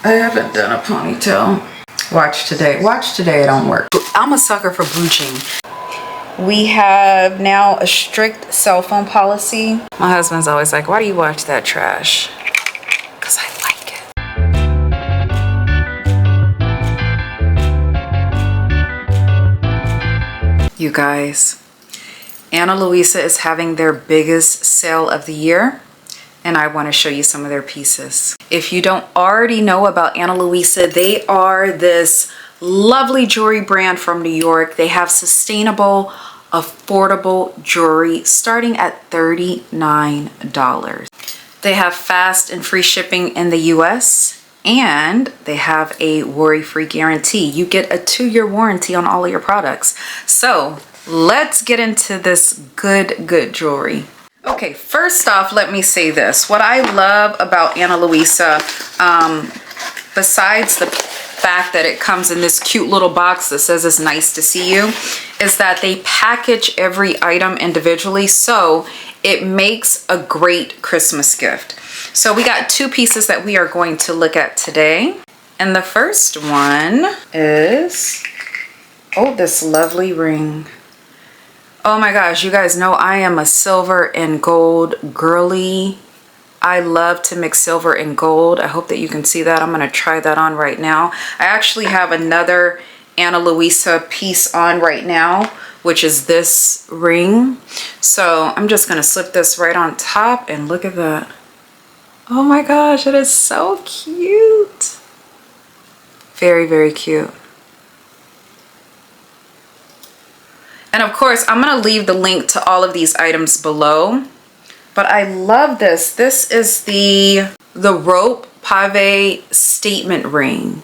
I haven't done a ponytail. Watch today. Watch today, it don't work. I'm a sucker for booching. We have now a strict cell phone policy. My husband's always like, why do you watch that trash? Because I like it. You guys, Ana Luisa is having their biggest sale of the year, and I want to show you some of their pieces. If you don't already know about Ana Luisa, they are this lovely jewelry brand from New York. They have sustainable, affordable jewelry starting at $39. They have fast and free shipping in the US, and they have a worry-free guarantee. You get a 2-year warranty on all of your products. So let's get into this good jewelry. Okay, first off, let me say this. What I love about Ana Luisa, besides the fact that it comes in this cute little box that says it's nice to see you, is that they package every item individually, so it makes a great Christmas gift. So we got 2 pieces that we are going to look at today. And the first one is, oh, this lovely ring. Oh my gosh, you guys know I am a silver and gold girly. I love to mix silver and gold. I hope that you can see that. I'm gonna try that on right now. I actually have another Ana Luisa piece on right now, which is this ring. So I'm just gonna slip this right on top, and look at that. Oh my gosh, it is so cute. Very cute. And of course, I'm gonna leave the link to all of these items below. But I love this. This is the rope pave statement ring.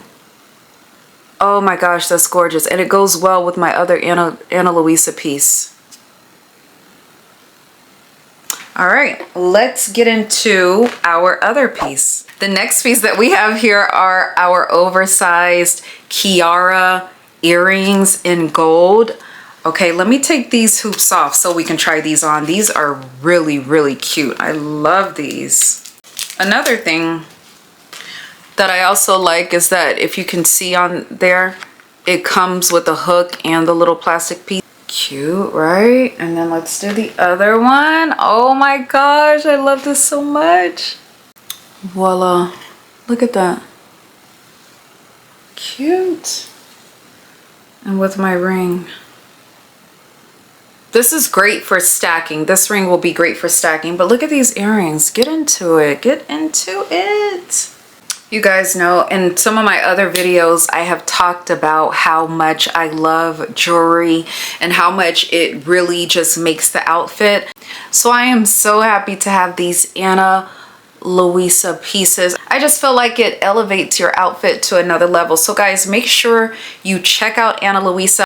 Oh my gosh, that's gorgeous. And it goes well with my other Ana Luisa piece. All right, let's get into our other piece. The next piece that we have here are our oversized Kiara earrings in gold. Okay, let me take these hoops off so we can try these on. These are really cute. I love these. Another thing that I also like is that if you can see on there, it comes with a hook and the little plastic piece. Cute, right? And then let's do the other one. Oh my gosh, I love this so much. Voila, look at that. Cute. And with my ring. This is great for stacking. This ring will be great for stacking, but look at these earrings. Get into it. Get into it. You guys know in some of my other videos, I have talked about how much I love jewelry and how much it really just makes the outfit. So I am so happy to have these Ana Luisa pieces. I just feel like it elevates your outfit to another level. So guys, make sure you check out Ana Luisa.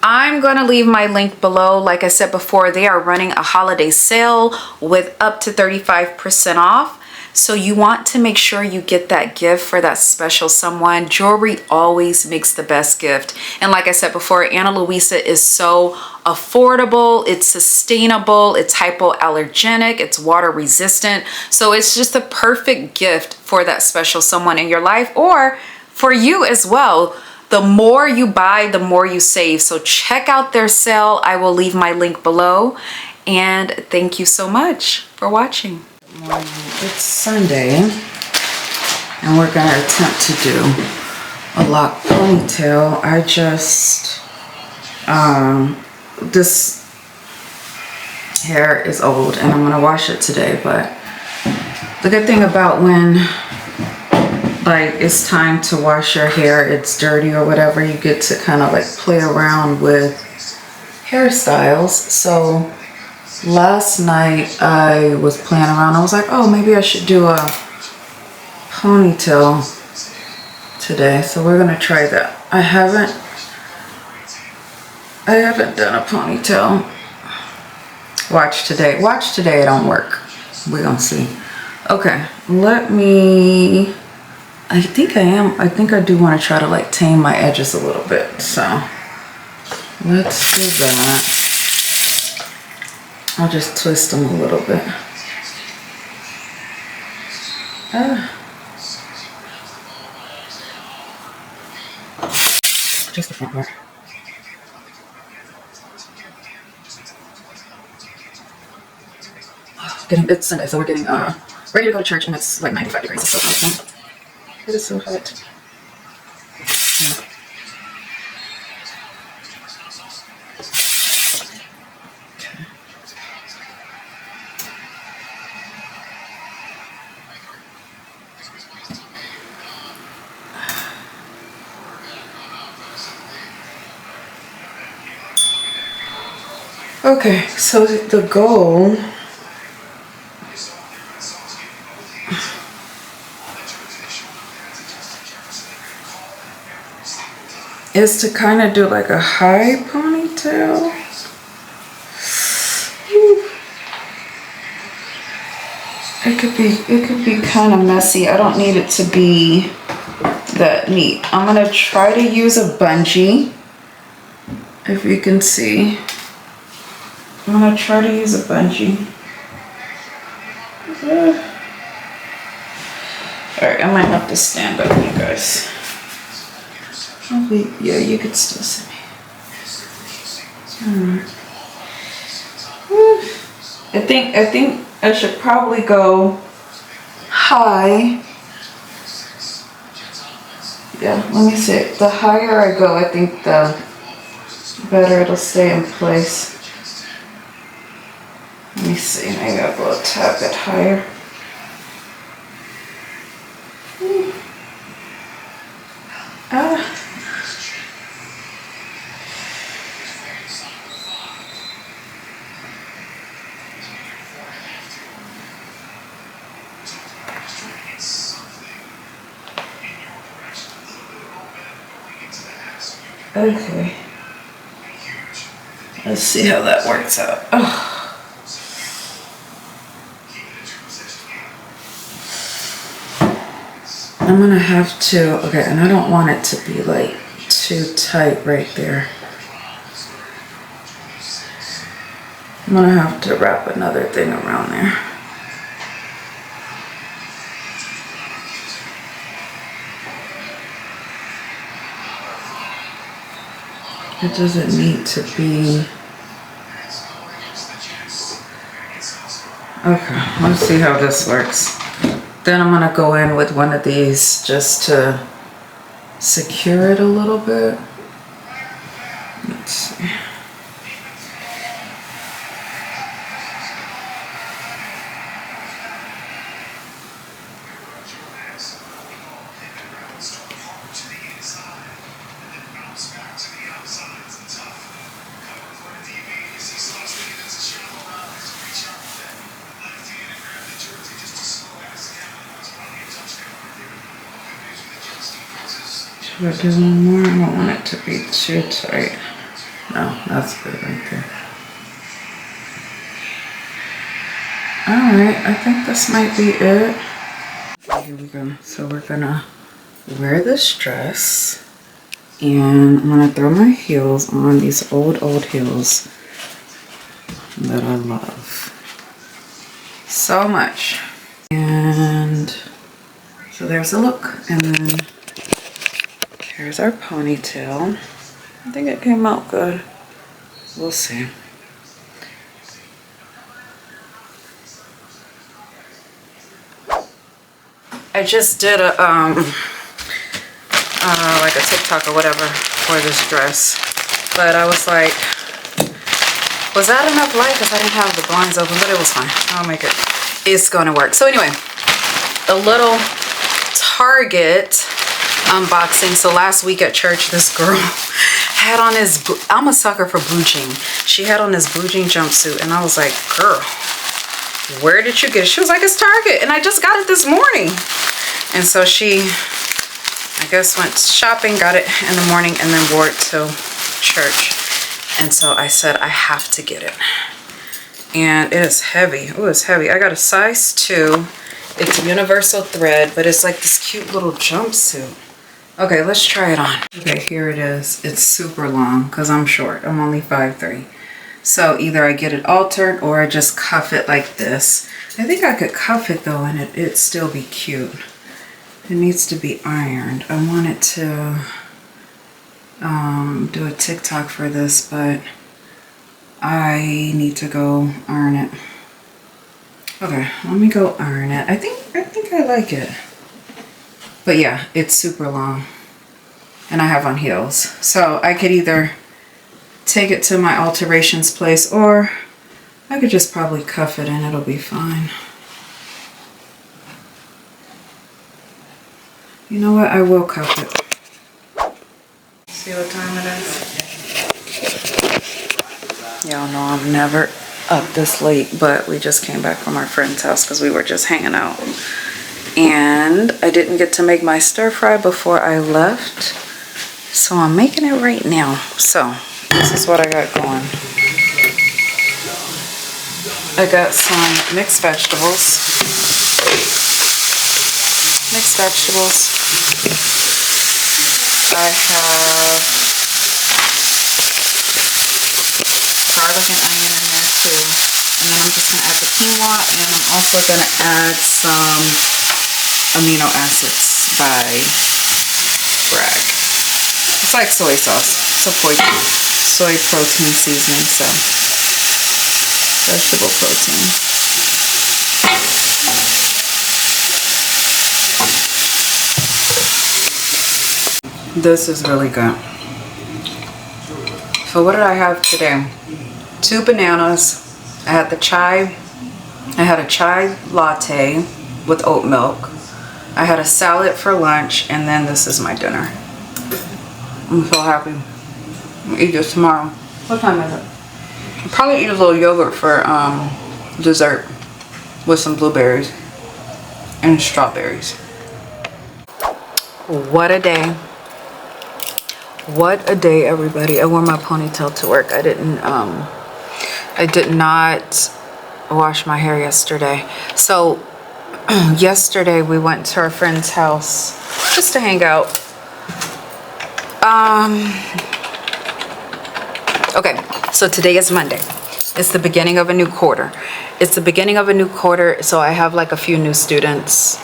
I'm going to leave my link below. Like I said before, they are running a holiday sale with up to 35% off. So you want to make sure you get that gift for that special someone. Jewelry always makes the best gift. And like I said before, Ana Luisa is so affordable, it's sustainable, it's hypoallergenic, it's water resistant. So it's just the perfect gift for that special someone in your life, or for you as well. The more you buy, the more you save. So check out their sale. I will leave my link below. And thank you so much for watching. It's Sunday, and we're going to attempt to do a lock ponytail. I just, this hair is old, and I'm going to wash it today. But the good thing about when like it's time to wash your hair, it's dirty or whatever, you get to kind of like play around with hairstyles. So last night I was playing around. I was like, oh, maybe I should do a ponytail today. So we're gonna try that. I haven't done a ponytail. Watch today, it don't work. We're gonna see. Okay, let me, I think I do want to try to like tame my edges a little bit. So let's do that. I'll just twist them a little bit. just the front part. It's Sunday, so we're getting ready to go to church, and it's like 95 degrees. It's so nice. It is so hot. Okay, so the goal is to kind of do like a high ponytail. It could be kind of messy. I don't need it to be that neat. I'm gonna try to use a bungee, if you can see. I'm gonna try to use a bungee. Alright, I might have to stand up, you guys. Yeah, you could still see me. I think I should probably go high. Yeah, let me see. The higher I go, I think the better it'll stay in place. Let me see, maybe I'll go a tad bit higher. Okay. Let's see how that works out. Oh. I'm gonna have to, okay, and I don't want it to be like too tight right there. I'm gonna have to wrap another thing around there. It doesn't need to be. Okay, let's see how this works. Then I'm gonna go in with one of these just to secure it a little bit. Let's see. Should I do one more? I don't want it to be too tight. No, that's good right there. Alright, I think this might be it. Here we go. So we're gonna wear this dress, and I'm gonna throw my heels on, these old heels that I love so much. And so there's a look, and then here's our ponytail. I think it came out good. We'll see. I just did a like a TikTok or whatever for this dress, but I was like, was that enough light? Because I didn't have the blinds open, but it was fine. I'll make it. It's gonna work. So anyway, a little Target unboxing. So last week at church, this girl had on this, I'm a sucker for blue jean. She had on this blue jean jumpsuit, and I was like, girl, where did you get it? She was like, it's Target, and I just got it this morning. And so she, I guess, went shopping, got it in the morning, and then wore it to church. And so I said, I have to get it. And it is heavy. Oh, it's heavy. I got a size 2. It's universal thread, but it's like this cute little jumpsuit. Okay, let's try it on. Okay, here it is. It's super long because I'm short. I'm only 5'3". So either I get it altered or I just cuff it like this. I think I could cuff it though, and it'd still be cute. It needs to be ironed. I want it to do a TikTok for this, but I need to go iron it. Okay, let me go iron it. I think I like it. But yeah, it's super long. And I have on heels. So I could either take it to my alterations place, or I could just probably cuff it and it'll be fine. You know what? I will cuff it. See what time it is? Y'all know I'm never up this late, but we just came back from our friend's house because we were just hanging out. And I didn't get to make my stir fry before I left. So I'm making it right now. So this is what I got going. I got some mixed vegetables. Mixed vegetables. I have garlic and onion in there too. And then I'm just going to add the quinoa, and I'm also going to add some amino acids by Bragg. It's like soy sauce. It's a soy protein seasoning, so vegetable protein. This is really good. So what did I have today? 2 bananas. I had the chai. I had a chai latte with oat milk. I had a salad for lunch, and then this is my dinner. I'm so happy. I'll eat this tomorrow. What time is it? I'll probably eat a little yogurt for dessert with some blueberries and strawberries. What a day. What a day, everybody. I wore my ponytail to work. I did not wash my hair yesterday. So yesterday we went to our friend's house just to hang out. Okay, so today is Monday. It's the beginning of a new quarter. It's the beginning of a new quarter, so I have like a few new students.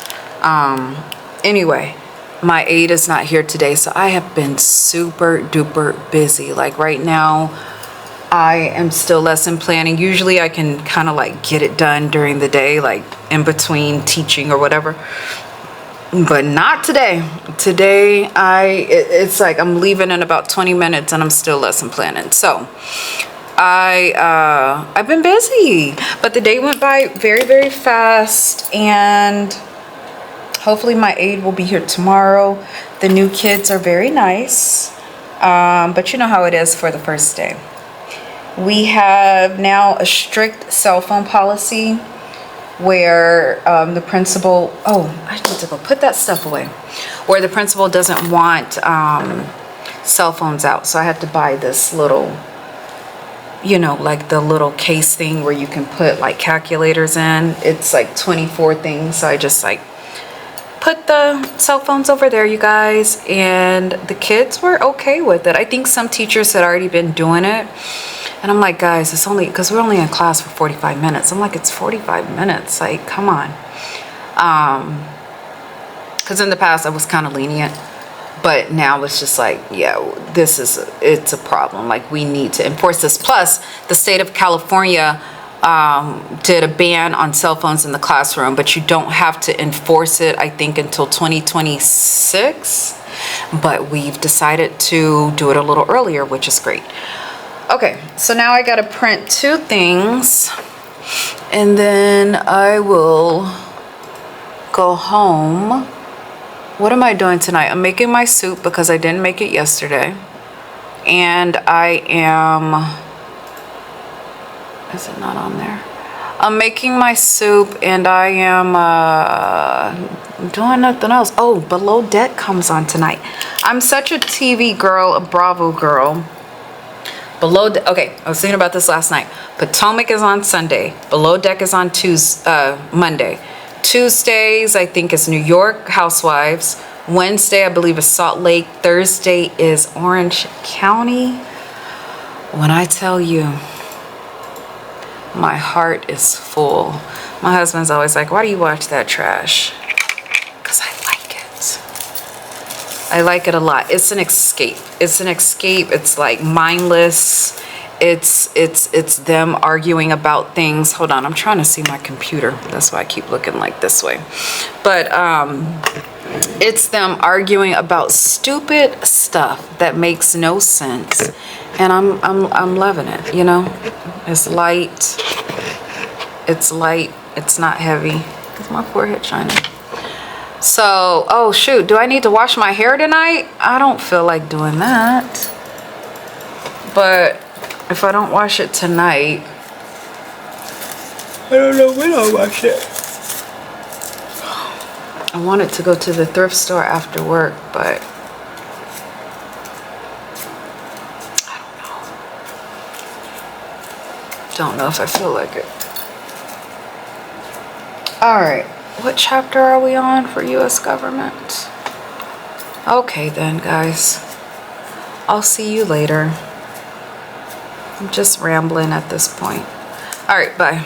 Anyway, my aide is not here today, so I have been super duper busy. Like right now, I am still lesson planning. Usually I can kind of like get it done during the day, like in between teaching or whatever. But not today. Today, it's like I'm leaving in about 20 minutes and I'm still lesson planning. So I've been busy, but the day went by very, very fast, and hopefully my aide will be here tomorrow. The new kids are very nice, but you know how it is for the first day. We have now a strict cell phone policy where the principal, oh, I need to go put that stuff away, where the principal doesn't want cell phones out. So I had to buy this little, you know, like the little case thing where you can put like calculators in. It's like 24 things. So I just like put the cell phones over there, you guys, and the kids were okay with it. I think some teachers had already been doing it, and I'm like, guys, it's only because we're only in class for 45 minutes. I'm like, it's 45 minutes, like, come on. Because in the past I was kind of lenient, but now it's just like, yeah, it's a problem. Like, we need to enforce this. Plus the state of California did a ban on cell phones in the classroom, but you don't have to enforce it, I think, until 2026. But we've decided to do it a little earlier, which is great. Okay, so now I gotta print 2 things, and then I will go home. What am I doing tonight? I'm making my soup because I didn't make it yesterday, and I am, is it not on there? I'm making my soup, and I am doing nothing else. Oh, Below Deck comes on tonight. I'm such a TV girl, a Bravo girl. Okay, I was thinking about this last night. Potomac is on Sunday. Below Deck is on Monday. Tuesdays, I think, is New York Housewives. Wednesday, I believe, is Salt Lake. Thursday is Orange County. When I tell you, my heart is full. My husband's always like, why do you watch that trash? Because I like it. I like it a lot. It's an escape. It's an escape. It's like mindless. It's them arguing about things. Hold on, I'm trying to see my computer. That's why I keep looking like this way. But it's them arguing about stupid stuff that makes no sense. And I'm loving it, you know? It's light. It's light. It's not heavy. Is my forehead shining? So, oh shoot, do I need to wash my hair tonight? I don't feel like doing that. But if I don't wash it tonight, I don't know when I'll wash it. I wanted to go to the thrift store after work, but I don't know if I feel like it. All right, what chapter are we on for US government? Okay then, guys. I'll see you later. I'm just rambling at this point. All right, bye.